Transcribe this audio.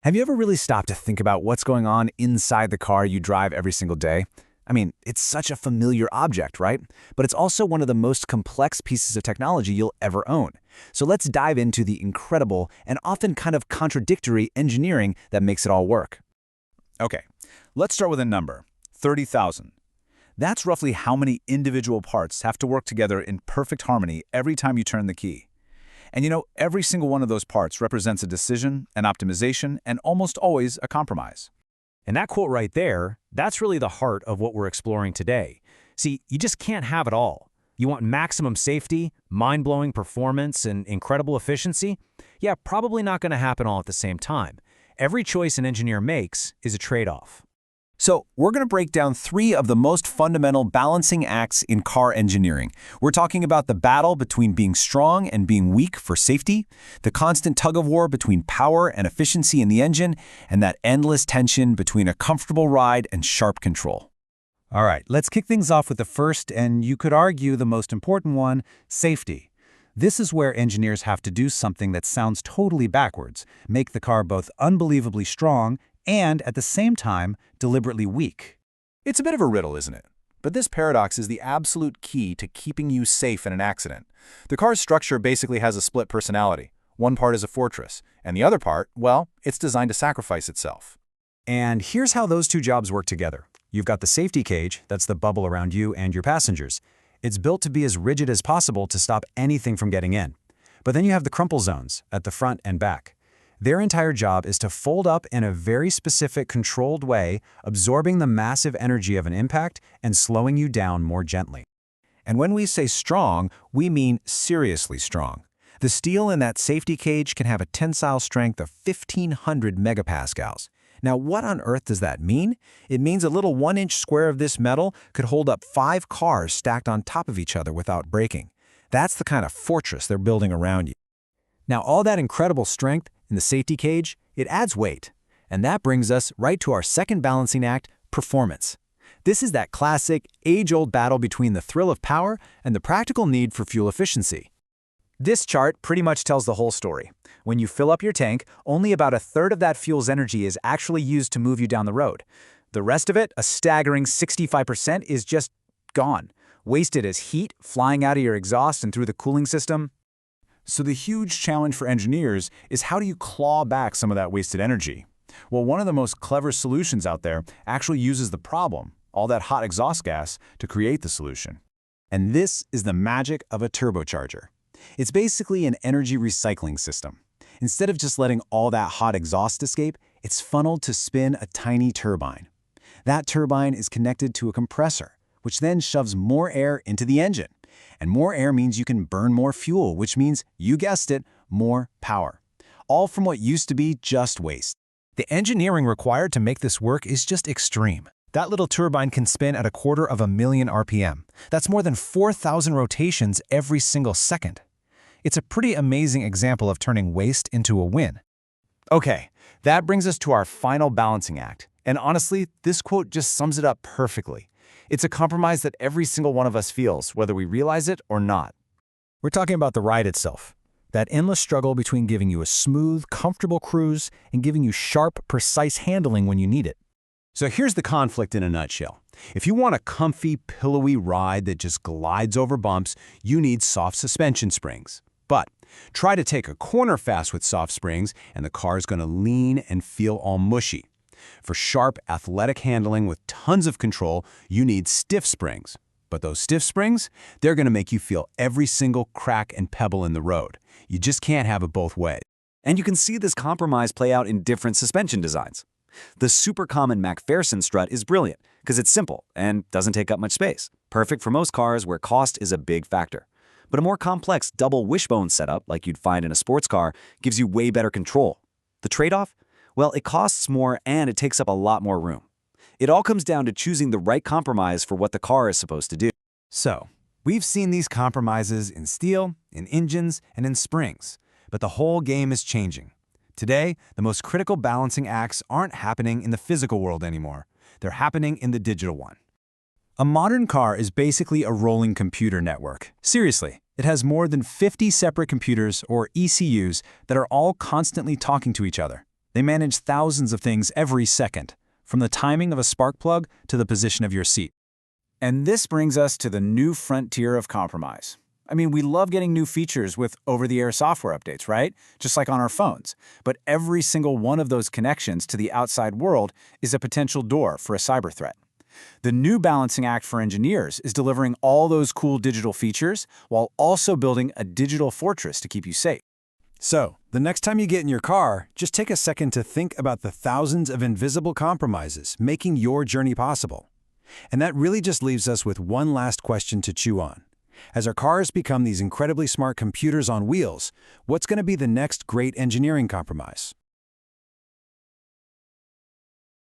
Have you ever really stopped to think about what's going on inside the car you drive every single day? I mean, it's such a familiar object, right? But it's also one of the most complex pieces of technology you'll ever own. So let's dive into the incredible and often kind of contradictory engineering that makes it all work. Okay, let's start with a number, 30,000. That's roughly how many individual parts have to work together in perfect harmony every time you turn the key. And every single one of those parts represents a decision, an optimization, and almost always a compromise. And that quote right there, that's really the heart of what we're exploring today. See, you just can't have it all. You want maximum safety, mind-blowing performance, and incredible efficiency? Yeah, probably not going to happen all at the same time. Every choice an engineer makes is a trade-off. So we're going to break down three of the most fundamental balancing acts in car engineering. We're talking about the battle between being strong and being weak for safety, the constant tug-of-war between power and efficiency in the engine, and that endless tension between a comfortable ride and sharp control. All right, let's kick things off with the first, and you could argue the most important one, safety. This is where engineers have to do something that sounds totally backwards, make the car both unbelievably strong and, at the same time, deliberately weak. It's a bit of a riddle, isn't it? But this paradox is the absolute key to keeping you safe in an accident. The car's structure basically has a split personality. One part is a fortress, and the other part, well, it's designed to sacrifice itself. And here's how those two jobs work together. You've got the safety cage, that's the bubble around you and your passengers. It's built to be as rigid as possible to stop anything from getting in. But then you have the crumple zones at the front and back. Their entire job is to fold up in a very specific, controlled way, absorbing the massive energy of an impact and slowing you down more gently. And when we say strong, we mean seriously strong. The steel in that safety cage can have a tensile strength of 1,500 megapascals. Now, what on earth does that mean? It means a little 1-inch square of this metal could hold up 5 cars stacked on top of each other without breaking. That's the kind of fortress they're building around you. Now, all that incredible strength in the safety cage, it adds weight. And that brings us right to our second balancing act, performance. This is that classic, age-old battle between the thrill of power and the practical need for fuel efficiency. This chart pretty much tells the whole story. When you fill up your tank, only about a third of that fuel's energy is actually used to move you down the road. The rest of it, a staggering 65%, is just gone, wasted as heat flying out of your exhaust and through the cooling system. So the huge challenge for engineers is, how do you claw back some of that wasted energy? Well, one of the most clever solutions out there actually uses the problem, all that hot exhaust gas, to create the solution. And this is the magic of a turbocharger. It's basically an energy recycling system. Instead of just letting all that hot exhaust escape, it's funneled to spin a tiny turbine. That turbine is connected to a compressor, which then shoves more air into the engine. And more air means you can burn more fuel, which means, you guessed it, more power. All from what used to be just waste. The engineering required to make this work is just extreme. That little turbine can spin at 250,000 RPM. That's more than 4,000 rotations every single second. It's a pretty amazing example of turning waste into a win. Okay, that brings us to our final balancing act. And honestly, this quote just sums it up perfectly. It's a compromise that every single one of us feels, whether we realize it or not. We're talking about the ride itself. That endless struggle between giving you a smooth, comfortable cruise and giving you sharp, precise handling when you need it. So here's the conflict in a nutshell. If you want a comfy, pillowy ride that just glides over bumps, you need soft suspension springs. But try to take a corner fast with soft springs, and the car is going to lean and feel all mushy. For sharp, athletic handling with tons of control, you need stiff springs. But those stiff springs, they're going to make you feel every single crack and pebble in the road. You just can't have it both ways. And you can see this compromise play out in different suspension designs. The super common MacPherson strut is brilliant because it's simple and doesn't take up much space, perfect for most cars where cost is a big factor. But a more complex double wishbone setup, like you'd find in a sports car, gives you way better control. The trade-off? Well, it costs more and it takes up a lot more room. It all comes down to choosing the right compromise for what the car is supposed to do. So, we've seen these compromises in steel, in engines, and in springs. But the whole game is changing. Today, the most critical balancing acts aren't happening in the physical world anymore. They're happening in the digital one. A modern car is basically a rolling computer network. Seriously, it has more than 50 separate computers, or ECUs, that are all constantly talking to each other. They manage thousands of things every second, from the timing of a spark plug to the position of your seat. And this brings us to the new frontier of compromise. I mean, we love getting new features with over-the-air software updates, right? Just like on our phones. But every single one of those connections to the outside world is a potential door for a cyber threat. The new balancing act for engineers is delivering all those cool digital features while also building a digital fortress to keep you safe. So, the next time you get in your car, just take a second to think about the thousands of invisible compromises making your journey possible. And that really just leaves us with one last question to chew on. As our cars become these incredibly smart computers on wheels, what's going to be the next great engineering compromise?